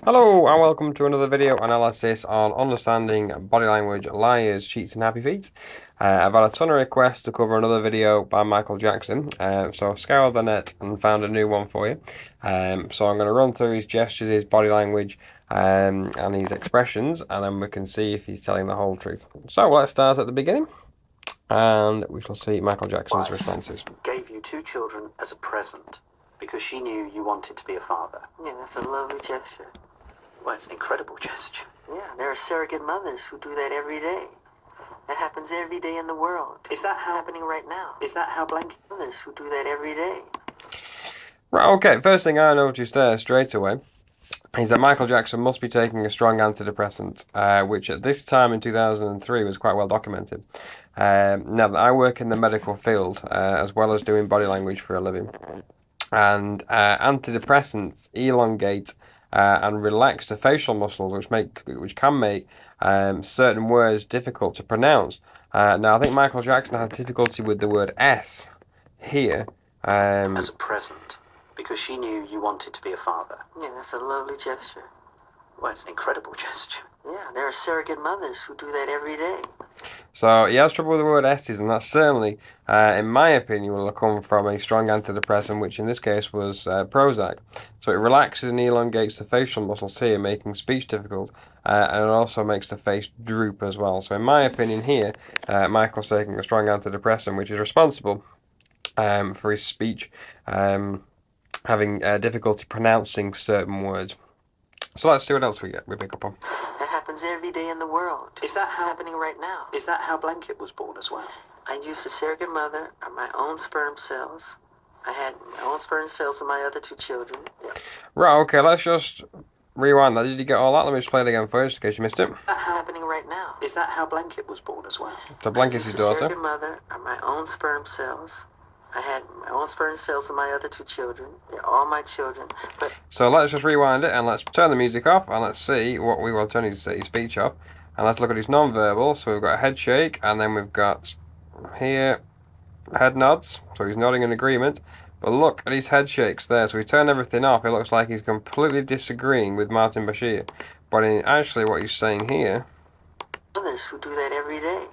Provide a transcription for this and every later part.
Hello and welcome to another video analysis on understanding body language, liars, cheats and happy feet. I've had a ton of requests to cover another video by Michael Jackson, so I scoured the net and found a new one for you. So I'm going to run through his gestures, his body language and his expressions, and then we can see if he's telling the whole truth. So let's start at the beginning and we shall see Michael Jackson's responses. Gave you 2 children as a present because she knew you wanted to be a father. Yeah, that's a lovely gesture. Well, it's an incredible gesture. Yeah, there are surrogate mothers who do that every day. That happens every day in the world. Is that It's happening right now? Is that how blanket? Mothers who do that every day. Right, okay, first thing I noticed there straight away is that Michael Jackson must be taking a strong antidepressant, which at this time in 2003 was quite well documented. Now, I work in the medical field as well as doing body language for a living, and antidepressants elongate and relax the facial muscles, which can make certain words difficult to pronounce. Now, I think Michael Jackson has difficulty with the word S here. As a present because she knew you wanted to be a father. Yeah, that's a lovely gesture. Well, it's an incredible gesture. Yeah, there are surrogate mothers who do that every day. So he has trouble with the word S's, and that certainly, in my opinion, will have come from a strong antidepressant, which in this case was Prozac. So it relaxes and elongates the facial muscles here, making speech difficult, and it also makes the face droop as well. So in my opinion here, Michael's taking a strong antidepressant, which is responsible for his speech having difficulty pronouncing certain words. So let's see what else we pick up on. That happens every day in the world. Is that It's happening right now? Is that how Blanket was born as well? I used a surrogate mother of my own sperm cells. I had my own sperm cells and my other 2 children. Yeah. Right, okay, let's just rewind that. Did you get all that? Let me just play it again first in case you missed it. It's happening right now. Is that how Blanket was born as well? So Blanket's his I used a daughter. surrogate mother of my own sperm cells. I had my own sperm cells and my other 2 children. They're all my children. But So let's just rewind it and let's turn the music off and let's see what we will turn his speech off. And let's look at his non-verbal. So we've got a head shake and then we've got here head nods. So he's nodding in agreement. But look at his head shakes there. So we turn everything off. It looks like he's completely disagreeing with Martin Bashir. But actually what he's saying here... others who do that every day.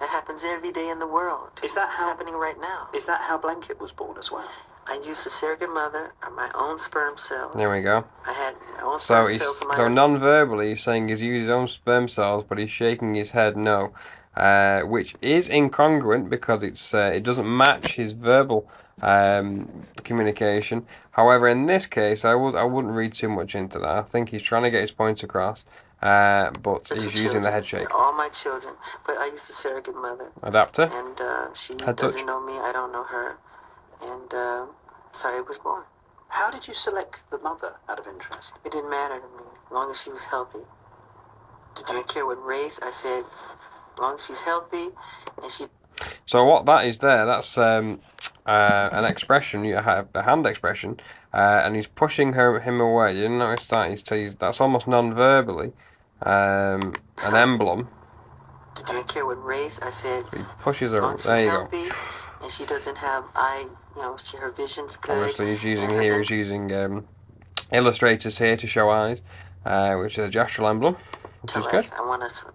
That happens every day in the world. Is that It's happening right now? Is that how Blanket was born as well? I used a surrogate mother of my own sperm cells. There we go. I had my own So sperm cells and my so other... non-verbally he's saying he's used his own sperm cells, but he's shaking his head no, which is incongruent because it doesn't match his verbal communication. However, in this case, I wouldn't read too much into that. I think he's trying to get his points across, but he's using the head shake. They're all my children, but I used a surrogate mother. Adapter. And she Head doesn't touch. know me, I don't know her. And so I was born. How did you select the mother out of interest? It didn't matter to me, as long as she was healthy. I didn't care what race. I said, as long as she's healthy and she... So what that is there, that's an expression, a hand expression, and he's pushing him away. You didn't notice that? That's almost non-verbally an emblem. Didn't care what race. I said, He pushes as her. long as There she's you go. healthy and she doesn't have her vision's good. Obviously, he's using illustrators here to show eyes, which is a gestural emblem, which is good. I want to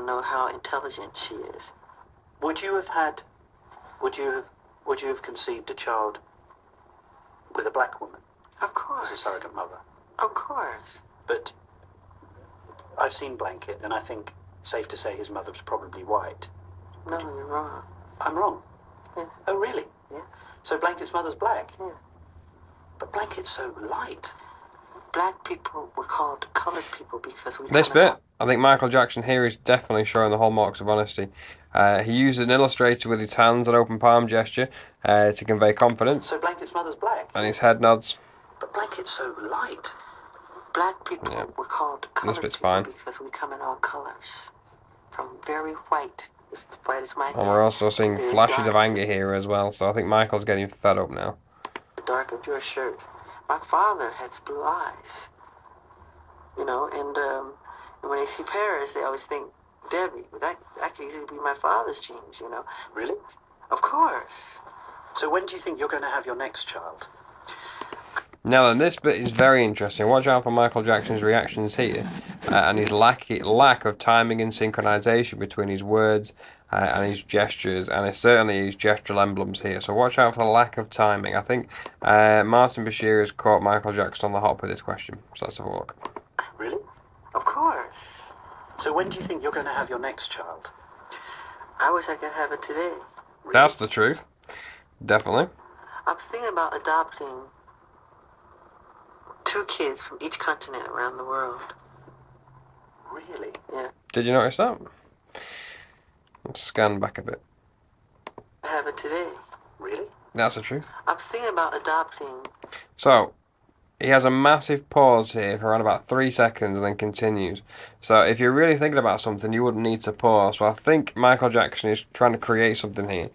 know how intelligent she is. Would you have conceived a child with a black woman Of as a course. surrogate mother? Of course. But I've seen Blanket, and I think safe to say his mother was probably white. No, you're wrong. I'm wrong. Yeah. Oh, really? Yeah. So Blanket's mother's black? Yeah. But Blanket's so light. Black people were called colored people because we... This come bit, out- I think Michael Jackson here is definitely showing the hallmarks of honesty. He used an illustrator with his hands, an open palm gesture, to convey confidence, So Blanket's mother's black. and his head nods. But Blanket's so light. Black people Yeah. were called colored bit's people fine. because we come in all colors. From very white, as white as my hair, And we're also seeing to very flashes dark of anger here as well, so I think Michael's getting fed up now. the dark of your shirt. My father has blue eyes. And when they see Paris, they always think Debbie. But that could easily be my father's genes, Really? Of course. So when do you think you're going to have your next child? Now then, this bit is very interesting. Watch out for Michael Jackson's reactions here and his lack of timing and synchronization between his words and his gestures, and certainly his gestural emblems here. So watch out for the lack of timing. I think Martin Bashir has caught Michael Jackson on the hop with this question. So let's have a look. Really? Of course. So when do you think you're going to have your next child? I wish I could have it today. Really? That's the truth. Definitely. I was thinking about adopting 2 kids from each continent around the world. Really? Yeah. Did you notice that? Let's scan back a bit. Have it today. Really? That's the truth. I was thinking about adopting. So, he has a massive pause here for around about 3 seconds and then continues. So if you're really thinking about something, you wouldn't need to pause. So I think Michael Jackson is trying to create something here.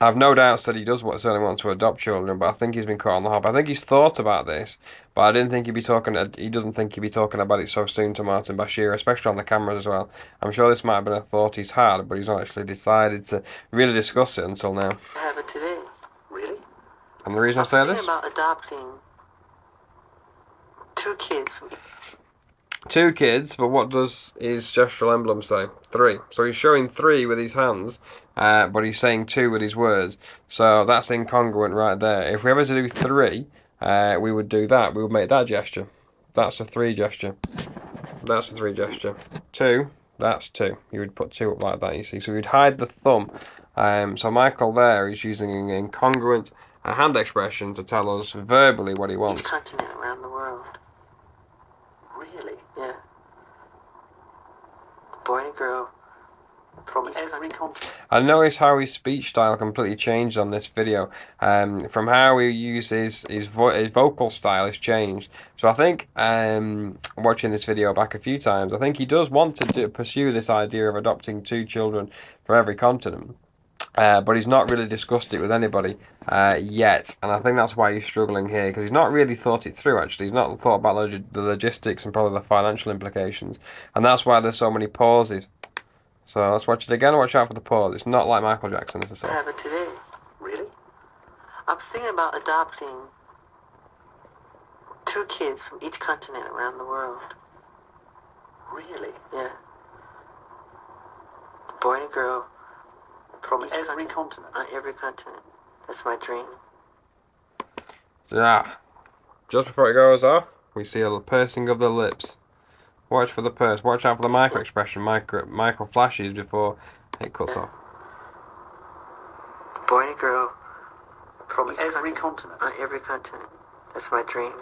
I've no doubts that he does certainly want to adopt children, but I think he's been caught on the hop. I think he's thought about this, but I didn't think he doesn't think he'd be talking about it so soon to Martin Bashir, especially on the cameras as well. I'm sure this might have been a thought he's had, but he's not actually decided to really discuss it until now. Have it today. Really? And the reason I was say thinking this? about adopting 2 kids from 2 kids, but what does his gestural emblem say? 3. So he's showing 3 with his hands, but he's saying 2 with his words. So that's incongruent right there. If we ever to do 3, we would do that. We would make that gesture. That's a 3 gesture. That's a 3 gesture. 2, that's 2. You would put 2 up like that, you see. So we'd hide the thumb. So Michael there is using an incongruent hand expression to tell us verbally what he wants. each continent around the world. Really? Yeah. Boy and a girl. From Each every continent. continent? I noticed how his speech style completely changed on this video. From how he uses his vocal style has changed. So I think, watching this video back a few times, I think he does want to pursue this idea of adopting 2 children for every continent. But he's not really discussed it with anybody yet, and I think that's why he's struggling here, because he's not really thought it through, actually. He's not thought about the logistics and probably the financial implications, and that's why there's so many pauses. So let's watch it again. Watch out for the pause. It's not like Michael Jackson, this is all. Have it today. Really? I was thinking about adopting 2 kids from each continent around the world. Really? Yeah. Boy and a girl. From Each every continent? On every continent. That's my dream. Yeah. Just before it goes off, we see a pursing of the lips. Watch for the purse. Watch out for the micro expression. Micro flashes before it cuts off. Boy and a girl. From Each every continent? On every continent. That's my dream.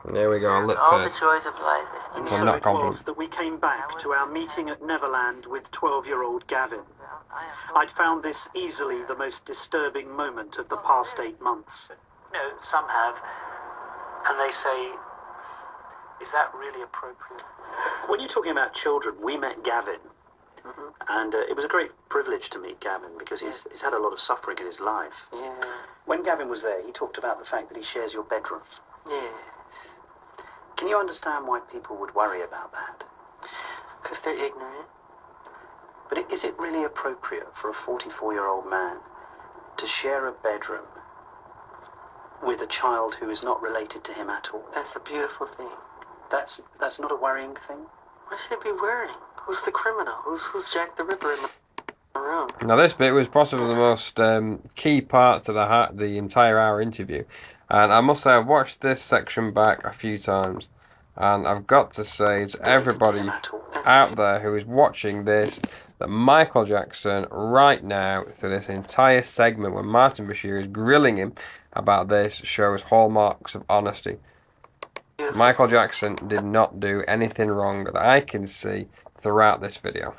And there we go, a lip All the purse. joys of life is And I'm so not it confident. was that we came back to our meeting at Neverland with 12-year-old Gavin. I'd found this easily the most disturbing moment of the past 8 months. You know, some have, and they say, is that really appropriate? When you're talking about children, we met Gavin, and it was a great privilege to meet Gavin because he's had a lot of suffering in his life. Yeah. When Gavin was there, he talked about the fact that he shares your bedroom. Yes. Can you understand why people would worry about that? Because they're ignorant. But is it really appropriate for a 44-year-old man to share a bedroom with a child who is not related to him at all? That's a beautiful thing. That's not a worrying thing? Why should it be worrying? Who's the criminal? Who's Jack the Ripper in the room? Now this bit was possibly the most key part to the entire hour interview, and I must say I've watched this section back a few times, and I've got to say to everybody out there who is watching this that Michael Jackson right now, through this entire segment when Martin Bashir is grilling him about this, shows hallmarks of honesty. Michael Jackson did not do anything wrong that I can see throughout this video.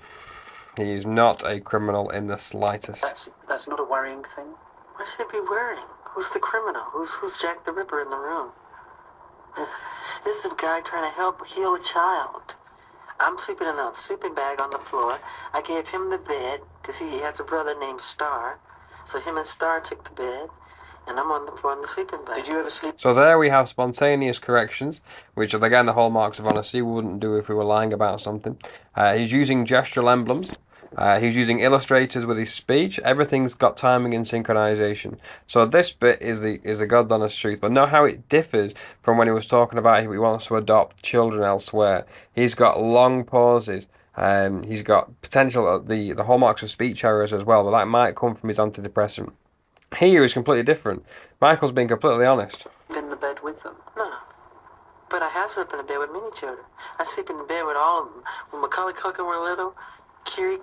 He is not a criminal in the slightest. That's not a worrying thing? Why should it be worrying? Who's the criminal? Who's Jack the Ripper in the room? This is a guy trying to help heal a child. I'm sleeping in a sleeping bag on the floor. I gave him the bed because he has a brother named Star. So him and Star took the bed, and I'm on the floor in the sleeping bag. Did you ever sleep? So there we have spontaneous corrections, which are again the hallmarks of honesty. We wouldn't do if we were lying about something. He's using gestural emblems, He was using illustrators with his speech. Everything's got timing and synchronization. So this bit is a God's honest truth. But know how it differs from when he was talking about he wants to adopt children elsewhere. He's got long pauses. He's got potential the hallmarks of speech errors as well, but that might come from his antidepressant. Here is completely different. Michael's being completely honest. In the bed with them? No. But I have slept in the bed with many children. I sleep in the bed with all of them. When Macaulay Culkin were little, Kieran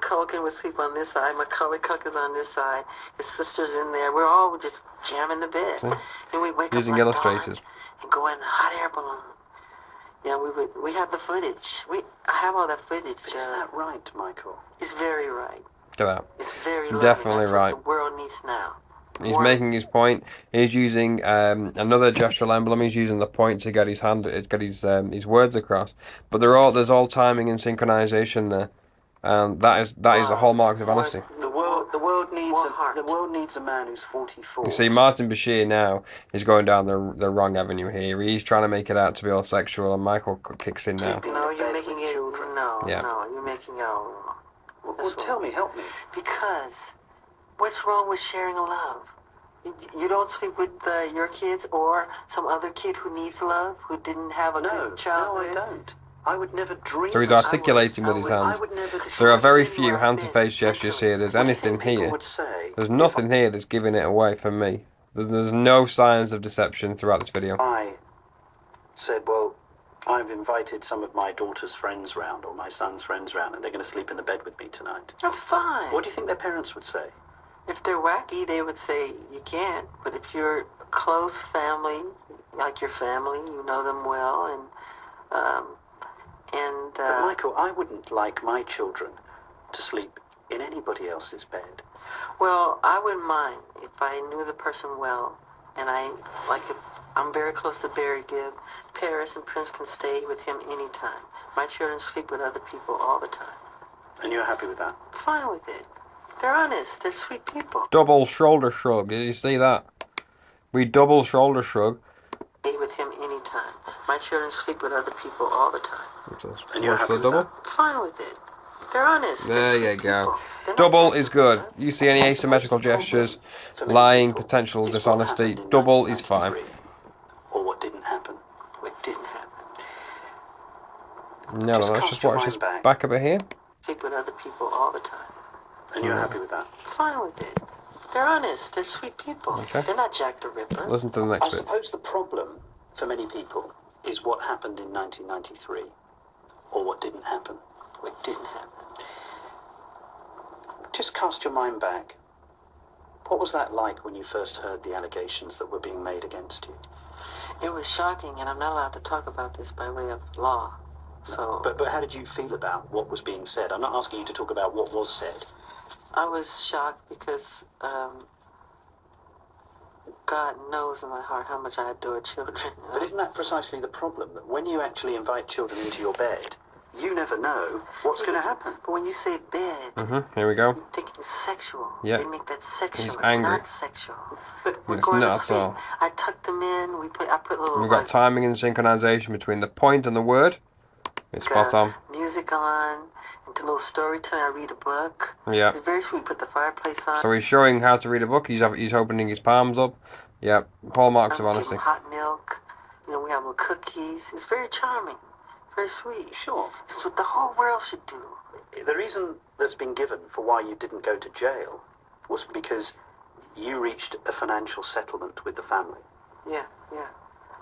Culkin would sleep on this side, Macaulay Culkin's on this side, his sister's in there. We're all just jamming the bed. See? And we wake Using up like illustrators. dawn and go in a hot air balloon. Yeah, we have the footage. I have all that footage. But is that right, Michael? It's very right. Look at that. It's very lovely. Definitely That's right. what the world needs now. He's making his point. He's using another gestural emblem. He's using the point to get his words across. But there's all timing and synchronization there, and that is the hallmark of honesty. The world needs a man who's 44. You see, Martin Bashir now is going down the wrong avenue here. He's trying to make it out to be all sexual, and Michael kicks in now. No, you're making it. No, you're making it all wrong. Well, tell me, help me. Because what's wrong with sharing love? You don't sleep with your kids or some other kid who needs love, who didn't have a good childhood? No, I don't. I would never dream. So he's articulating with his hands. There are very few hand-to-face gestures here. There's anything here. There's nothing here that's giving it away for me. There's no signs of deception throughout this video. I said, well, I've invited some of my daughter's friends round, or my son's friends round, and they're going to sleep in the bed with me tonight. That's fine. What do you think their parents would say? If they're wacky, they would say you can't. But if you're a close family, like your family, you know them well, But Michael, I wouldn't like my children to sleep in anybody else's bed. Well, I wouldn't mind if I knew the person well, and if I'm very close to Barry Gibb. Paris and Prince can stay with him anytime. My children sleep with other people all the time. And you're happy with that? Fine with it. They're honest. They're sweet people. Double shoulder shrug. Did you see that? We double shoulder shrug. Stay with him anytime. My children sleep with other people all the time. And you're happy with double? that? Fine with it. They're honest. There you go. Double is good. You see any asymmetrical gestures, lying, potential dishonesty, double is fine. Or what didn't happen? What didn't happen? No, let's just watch this back a bit here. Sleep with other people all the time. And you're happy with that? Fine with it. They're honest. They're sweet people. Okay. They're not Jack the Ripper. Listen to the I next bit. suppose the problem for many people is what happened in 1993, or what didn't happen. What didn't happen? Just cast your mind back. What was that like when you first heard the allegations that were being made against you? It was shocking, and I'm not allowed to talk about this by way of law. So, But how did you feel about what was being said? I'm not asking you to talk about what was said. I was shocked because God knows in my heart how much I adore children. But isn't that precisely the problem? That when you actually invite children into your bed, you never know what's going to happen. But when you say bed, Here we go. I'm thinking sexual. Yeah. They make that sexual. He's It's angry. not sexual. But we're It's going not to at sleep. all. I tuck them in. I put little We've got timing and synchronization between the point and the word. It's spot on. music on, and do a little storytelling. I read a book. Yeah. It's very sweet. Put the fireplace on. So he's showing how to read a book. He's opening his palms up. Yep. Hallmarks of Give honesty. them hot milk. We have little cookies. It's very charming. Very sweet. Sure. It's what the whole world should do. The reason that's been given for why you didn't go to jail was because you reached a financial settlement with the family. Yeah.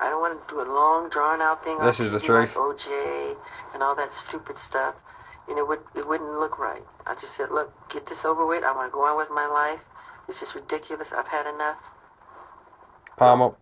I don't want to do a long, drawn-out thing. This on is the TV truth. Like OJ and all that stupid stuff. And it wouldn't look right. I just said, look, get this over with. I want to go on with my life. It's just ridiculous. I've had enough. Palm up.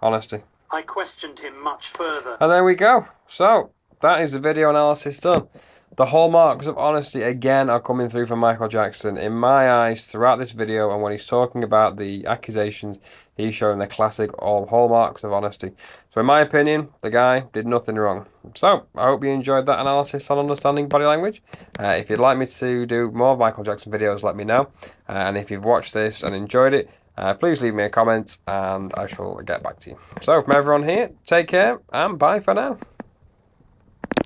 Honesty. I questioned him much further. And there we go. So, that is the video analysis done. The hallmarks of honesty again are coming through from Michael Jackson. In my eyes, throughout this video, and when he's talking about the accusations, he's showing the classic hallmarks of honesty. So in my opinion, the guy did nothing wrong. So, I hope you enjoyed that analysis on understanding body language. If you'd like me to do more Michael Jackson videos, let me know. And if you've watched this and enjoyed it, please leave me a comment and I shall get back to you. So, from everyone here, take care and bye for now.